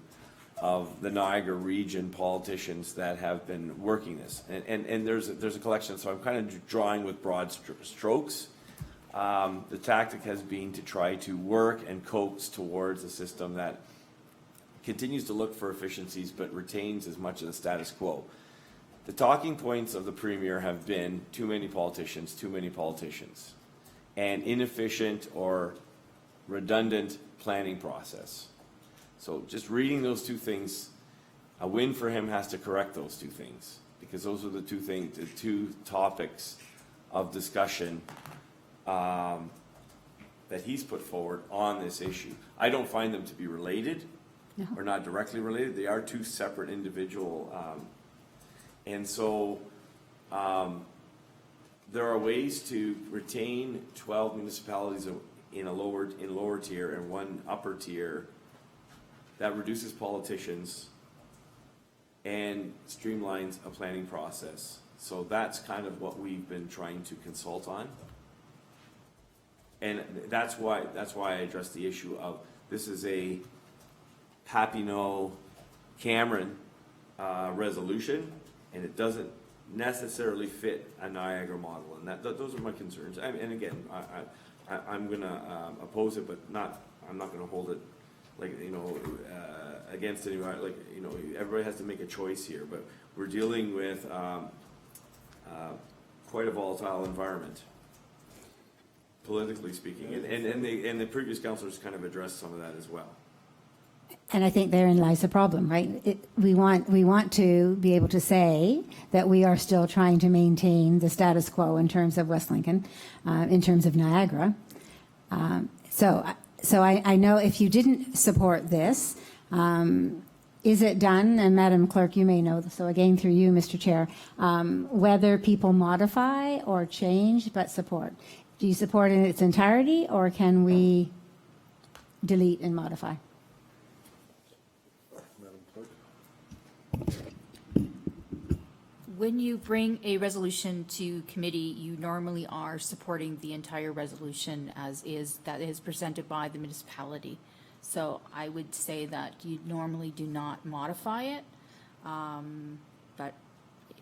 of the Niagara Region politicians that have been working this, and there's a collection. So I'm kind of drawing with broad strokes. The tactic has been to try to work and coax towards a system that continues to look for efficiencies but retains as much of the status quo. The talking points of the premier have been too many politicians, and inefficient or redundant planning process. So just reading those two things, a win for him has to correct those two things, because those are the two topics of discussion that he's put forward on this issue. I don't find them to be related, or not directly related. They are two separate individual, and so there are ways to retain 12 municipalities in lower tier and one upper tier that reduces politicians and streamlines a planning process. So that's kind of what we've been trying to consult on. And that's why I addressed the issue of this is a Papineau-Cameron resolution, and it doesn't necessarily fit a Niagara model, and those are my concerns. And again, I'm gonna oppose it, but I'm not gonna hold it like, against anyone. Like, everybody has to make a choice here, but we're dealing with quite a volatile environment, politically speaking, and the previous councillors kind of addressed some of that as well. And I think therein lies the problem, right? We want to be able to say that we are still trying to maintain the status quo in terms of West Lincoln, in terms of Niagara. So I know if you didn't support this, is it done? And Madam Clerk, you may know, so again through you, Mr. Chair, whether people modify or change but support. Do you support in its entirety, or can we delete and modify? When you bring a resolution to committee, you normally are supporting the entire resolution as is, that is presented by the municipality. So I would say that you normally do not modify it. But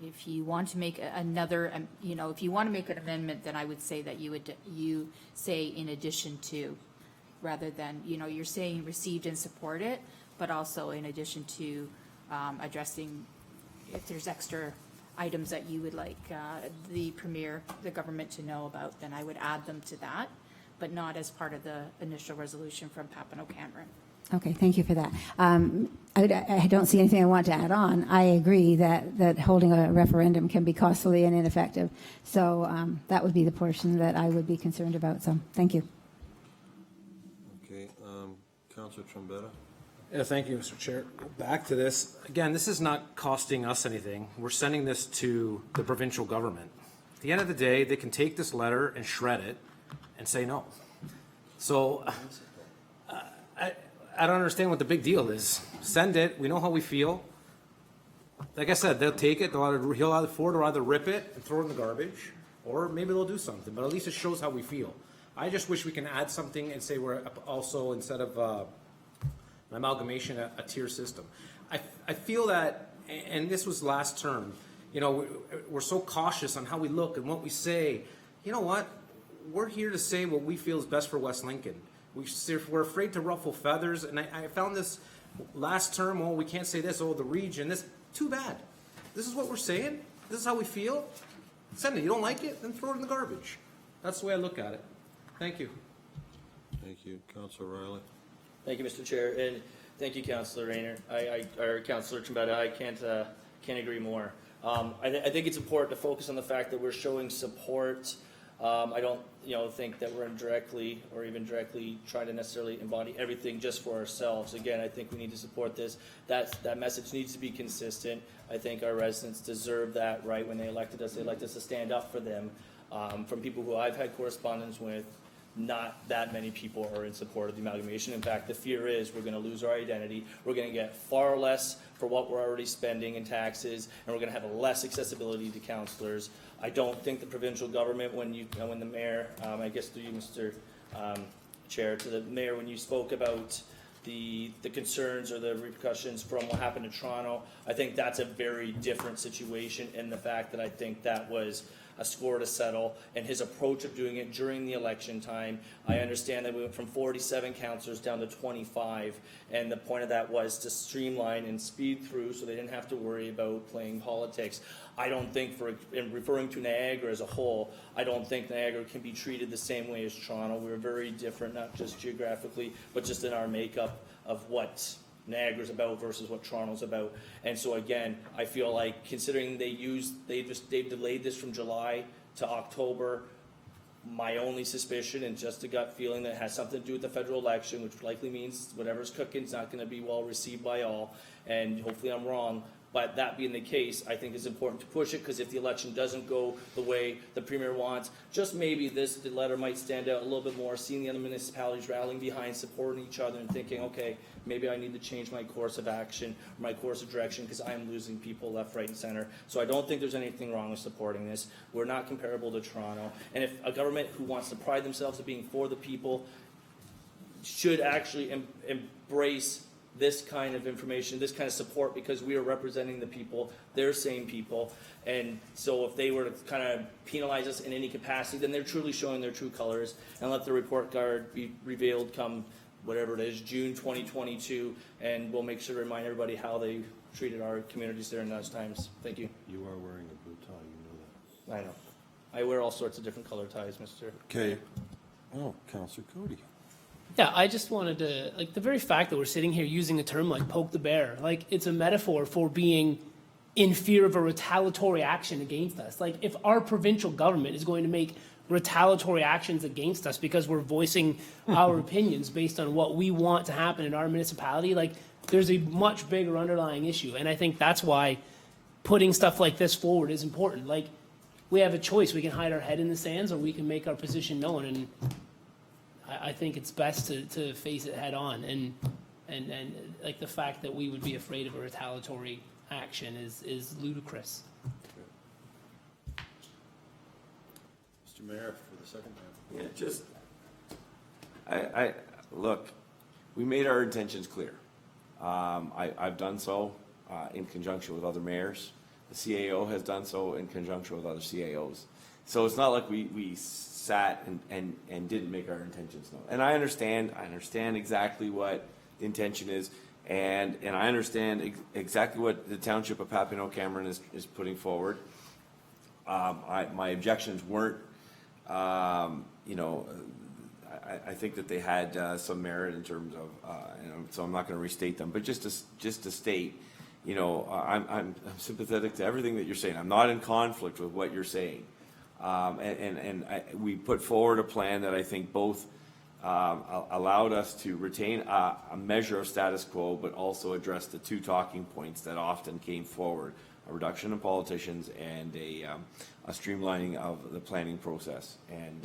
if you want to make another, if you want to make an amendment, then I would say that you say in addition to, rather than, you're saying received and support it, but also in addition to addressing if there's extra items that you would like the Premier, the government to know about, then I would add them to that, but not as part of the initial resolution from Papineau-Cameron. Okay, thank you for that. I don't see anything I want to add on. I agree that holding a referendum can be costly and ineffective. So that would be the portion that I would be concerned about. So thank you. Okay, Councillor Trombetta? Yeah, thank you, Mr. Chair. Back to this. Again, this is not costing us anything. We're sending this to the provincial government. At the end of the day, they can take this letter and shred it and say no. So I don't understand what the big deal is. Send it. We know how we feel. Like I said, they'll take it. He'll either rip it and throw it in the garbage, or maybe they'll do something. But at least it shows how we feel. I just wish we can add something and say we're also, instead of an amalgamation, a tier system. I feel that, and this was last term, we're so cautious on how we look and what we say. You know what? We're here to say what we feel is best for West Lincoln. We're afraid to ruffle feathers, and I found this last term, we can't say this, the region, this, too bad. This is what we're saying. This is how we feel. Send it. You don't like it? Then throw it in the garbage. That's the way I look at it. Thank you. Thank you. Councillor Riley? Thank you, Mr. Chair, and thank you, Councillor Rayner. Or Councillor Trombetta, I can't agree more. I think it's important to focus on the fact that we're showing support. I don't, think that we're indirectly or even directly trying to necessarily embody everything just for ourselves. Again, I think we need to support this. That message needs to be consistent. I think our residents deserve that right when they elected us. They elected us to stand up for them. From people who I've had correspondence with, not that many people are in support of the amalgamation. In fact, the fear is we're going to lose our identity. We're going to get far less for what we're already spending in taxes, and we're going to have less accessibility to councillors. I don't think the provincial government, when the mayor, I guess through you, Mr. Chair, to the mayor, when you spoke about the concerns or the repercussions from what happened to Toronto, I think that's a very different situation in the fact that I think that was a score to settle, and his approach of doing it during the election time. I understand that we went from 47 councillors down to 25, and the point of that was to streamline and speed through so they didn't have to worry about playing politics. I don't think in referring to Niagara as a whole, I don't think Niagara can be treated the same way as Toronto. We're very different, not just geographically, but just in our makeup of what Niagara's about versus what Toronto's about. And so again, I feel like considering they've delayed this from July to October, my only suspicion and just a gut feeling that it has something to do with the federal election, which likely means whatever's cooking is not going to be well received by all, and hopefully I'm wrong. But that being the case, I think it's important to push it, because if the election doesn't go the way the Premier wants, just maybe the letter might stand out a little bit more, seeing the other municipalities rallying behind, supporting each other, and thinking, okay, maybe I need to change my course of action, or my course of direction, because I'm losing people left, right, and center. So I don't think there's anything wrong with supporting this. We're not comparable to Toronto. And if a government who wants to pride themselves as being for the people should actually embrace this kind of information, this kind of support, because we are representing the people, they're same people. And so if they were to kind of penalize us in any capacity, then they're truly showing their true colors, and let the report card be revealed come whatever it is, June 2022, and we'll make sure to remind everybody how they treated our communities during those times. Thank you. You are wearing a blue tie, you know I know. I wear all sorts of different color ties, Mr. that. Okay. Oh, Counselor Cody. Yeah, I just wanted to, like, the very fact that we're sitting here using a term like poke the bear, like, it's a metaphor for being in fear of a retaliatory action against us. Like, if our provincial government is going to make retaliatory actions against us because we're voicing our opinions based on what we want to happen in our municipality, like, there's a much bigger underlying issue. And I think that's why putting stuff like this forward is important. Like, we have a choice. We can hide our head in the sands, or we can make our position known. And I think it's best to face it head on, and like the fact that we would be afraid of a retaliatory action is ludicrous. Mr. Mayor, for the second time. Yeah, just, I look, we made our intentions clear. I've done so in conjunction with other mayors. The CAO has done so in conjunction with other CAOs. So it's not like we sat and didn't make our intentions known. And I understand exactly what the intention is, and I understand exactly what the Township of Papineau Cameron is putting forward. My objections weren't, you know, I think that they had some merit in terms of, so I'm not going to restate them, but just to state, you know, I'm sympathetic to everything that you're saying. I'm not in conflict with what you're saying. We put forward a plan that I think both allowed us to retain a measure of status quo, but also address the two talking points that often came forward: a reduction in politicians and a streamlining of the planning process. And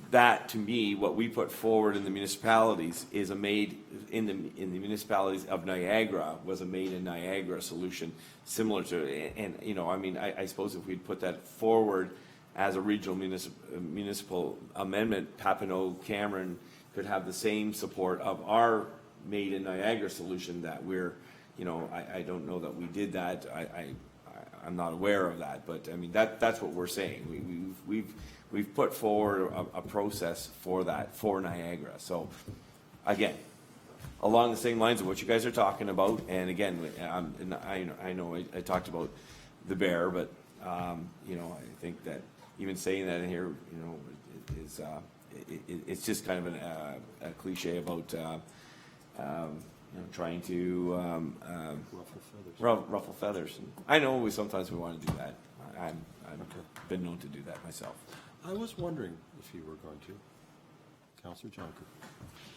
that, to me, what we put forward in the municipalities is a made in the municipalities of Niagara was a made in Niagara solution, similar to, and you know, I mean, I suppose if we'd put that forward as a regional municipal amendment, Papineau Cameron could have the same support of our made in Niagara solution that we're, you know, I don't know that we did that. I'm not aware of that, but I mean that's what we're saying. We've put forward a process for that for Niagara. So again, along the same lines of what you guys are talking about, and again, I know I talked about the bear, but you know, I think that even saying that in here, you know, is it's just kind of a cliche about you know, trying to ruffle feathers. And I know sometimes we want to do that. I've been known to do that myself. I was wondering if you were going to. Councillor Jonker.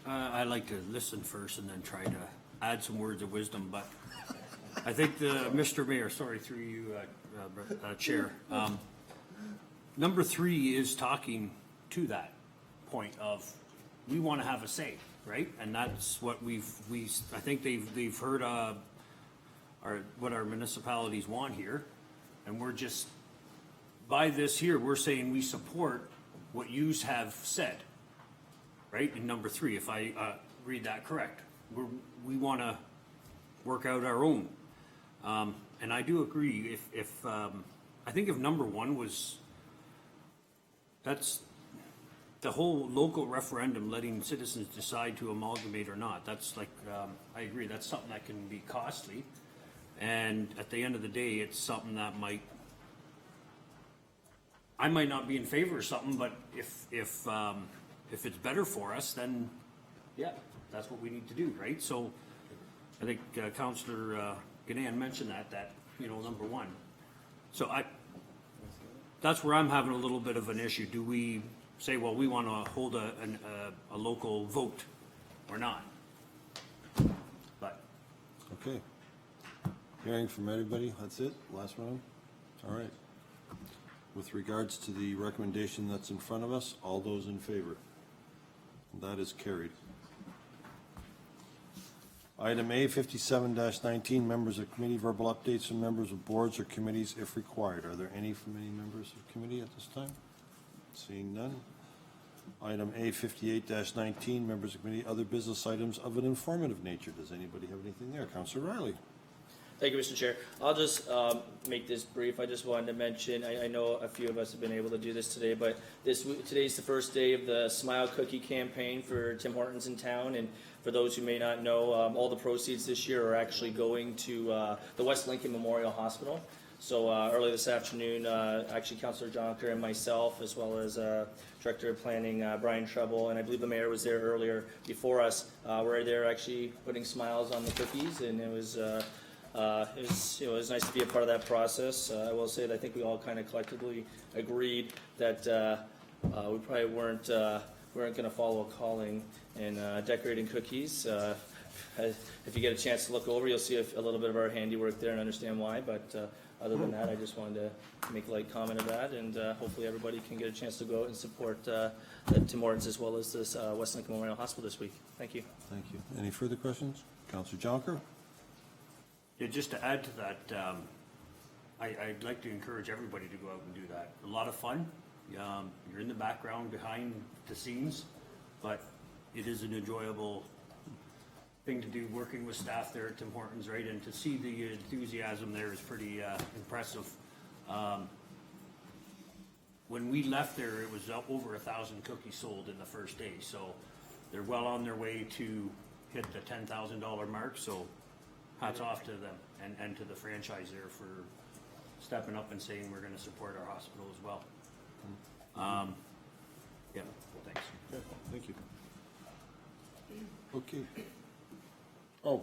I like to listen first and then try to add some words of wisdom, but I think Mr. Mayor, sorry, through you, Chair. Number 3 is talking to that point of we want to have a say, right? And that's what I think they've heard what our municipalities want here, and we're just, by this here, we're saying we support what yous have said, right? In number 3, if I read that correct, we want to work out our own. And I do agree. If I think if number 1 was, that's the whole local referendum, letting citizens decide to amalgamate or not. That's like, I agree. That's something that can be costly. And at the end of the day, it's something that I might not be in favor of something, but if it's better for us, then yeah, that's what we need to do, right? So I think Councillor Ganaan mentioned that, number one. So that's where I'm having a little bit of an issue. Do we say, well, we want to hold a local vote or not? But Okay. Hearing from everybody, that's it, last round? All right. With regards to the recommendation that's in front of us, all those in favor? That is carried. Item A, 57-19, members of committee, verbal updates from members of boards or committees if required. Are there any from any members of committee at this time? Seeing none. Item A, 58-19, members of committee, other business items of an informative nature. Does anybody have anything there? Councillor Riley. Thank you, Mr. Chair. I'll just make this brief. I just wanted to mention, I know a few of us have been able to do this today, but today's the first day of the Smile Cookie campaign for Tim Hortons in town. And for those who may not know, all the proceeds this year are actually going to the West Lincoln Memorial Hospital. So early this afternoon, actually Councillor Jonker and myself, as well as Director of Planning Brian Treble, and I believe the mayor was there earlier before us, were there actually putting smiles on the cookies, and it was nice to be a part of that process. I will say that I think we all kind of collectively agreed that we probably weren't going to follow a calling in decorating cookies. If you get a chance to look over, you'll see a little bit of our handiwork there and understand why. But other than that, I just wanted to make a light comment of that, and hopefully everybody can get a chance to go out and support Tim Hortons as well as this West Lincoln Memorial Hospital this week. Thank you. Thank you. Any further questions? Councillor Jonker? yeah, just to add to that, I'd like to encourage everybody to go out and do that. A lot of fun. You're in the background behind the scenes, but it is an enjoyable thing to do, working with staff there at Tim Hortons, right? And to see the enthusiasm there is pretty impressive. When we left there, it was over 1,000 cookies sold in the first day, so they're well on their way to hit the $10,000 mark. So hats off to them and to the franchise there for stepping up and saying we're going to support our hospital as well. Yeah, thanks. Okay, thank you. Okay. Oh,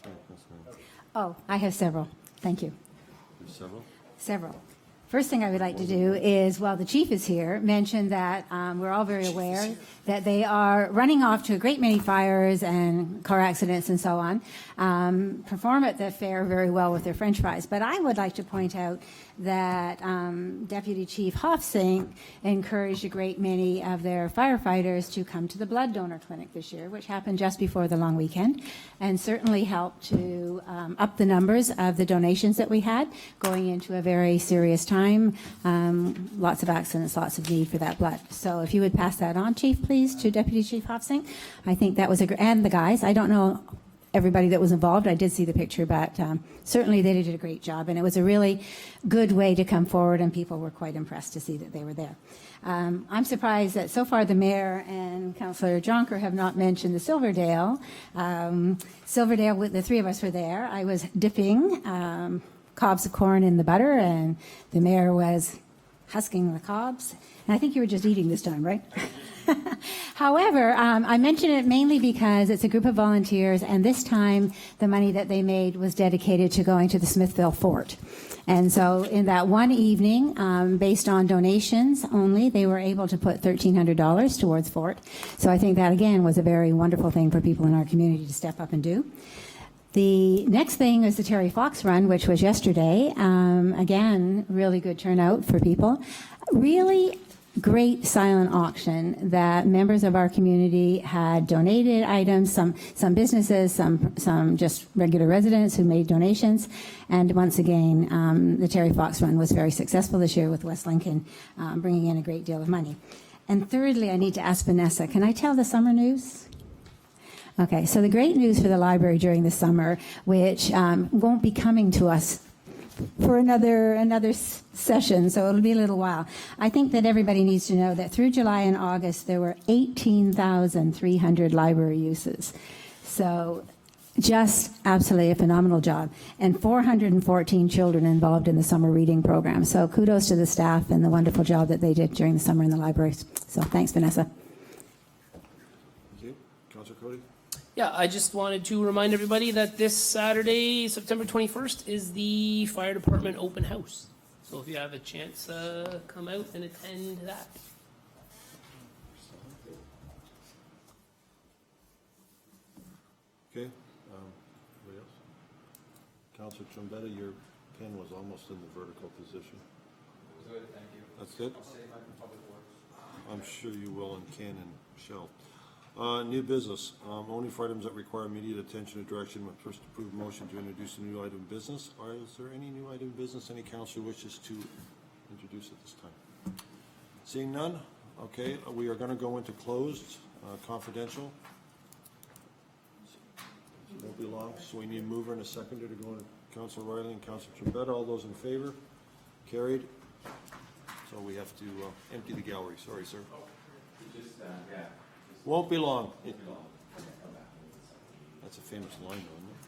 sorry, Councillor. Oh, I have several. Thank you. There's several. Several. First thing I would like to do is, while the chief is here, mention that we're all very aware that they are running off to a great many fires and car accidents and so on, perform at the fair very well with their French fries. But I would like to point out that Deputy Chief Hofsink encouraged a great many of their firefighters to come to the blood donor clinic this year, which happened just before the long weekend, and certainly helped to up the numbers of the donations that we had going into a very serious time. Lots of accidents, lots of need for that blood. So if you would pass that on, Chief, please, to Deputy Chief Hofsink. I think that was and the guys. I don't know everybody that was involved. I did see the picture, but certainly they did a great job, and it was a really good way to come forward, and people were quite impressed to see that they were there. I'm surprised that so far the mayor and Councillor Jonker have not mentioned the Silverdale. Silverdale, the three of us were there. I was dipping cobs of corn in the butter, and the mayor was husking the cobs. And I think you were just eating this time, right? However, I mention it mainly because it's a group of volunteers, and this time the money that they made was dedicated to going to the Smithville Fort. And so in that one evening, based on donations only, they were able to put $1,300 towards Fort. So I think that, again, was a very wonderful thing for people in our community to step up and do. The next thing is the Terry Fox Run, which was yesterday. Again, really good turnout for people. Really great silent auction that members of our community had donated items, some businesses, some just regular residents who made donations. And once again, the Terry Fox Run was very successful this year with West Lincoln bringing in a great deal of money. And thirdly, I need to ask Vanessa, can I tell the summer news? Okay, so the great news for the library during the summer, which won't be coming to us for another session, so it'll be a little while. I think that everybody needs to know that through July and August, there were 18,300 library uses. So just absolutely a phenomenal job. And 414 children involved in the summer reading program. So kudos to the staff and the wonderful job that they did during the summer in the libraries. So thanks, Vanessa. Thank you. Councillor Cody? Yeah, I just wanted to remind everybody that this Saturday, September 21st, is the fire department open house. So if you have a chance, come out and attend that. Okay, anybody else? Councillor Trombetta, your pen was almost in the vertical position. Good, thank you. That's good? I'll save my public works. I'm sure you will and can and shall. New business, only for items that require immediate attention or direction with first approved motion to introduce a new item of business. Is there any new item of business any councillor wishes to introduce at this time? Seeing none, okay, we are going to go into closed, confidential. It won't be long, so we need a mover and a seconder to go into Councillor Riley and Councillor Trombetta. All those in favor? Carried. So we have to empty the gallery. Sorry, sir. Won't be long. That's a famous line, though, isn't it?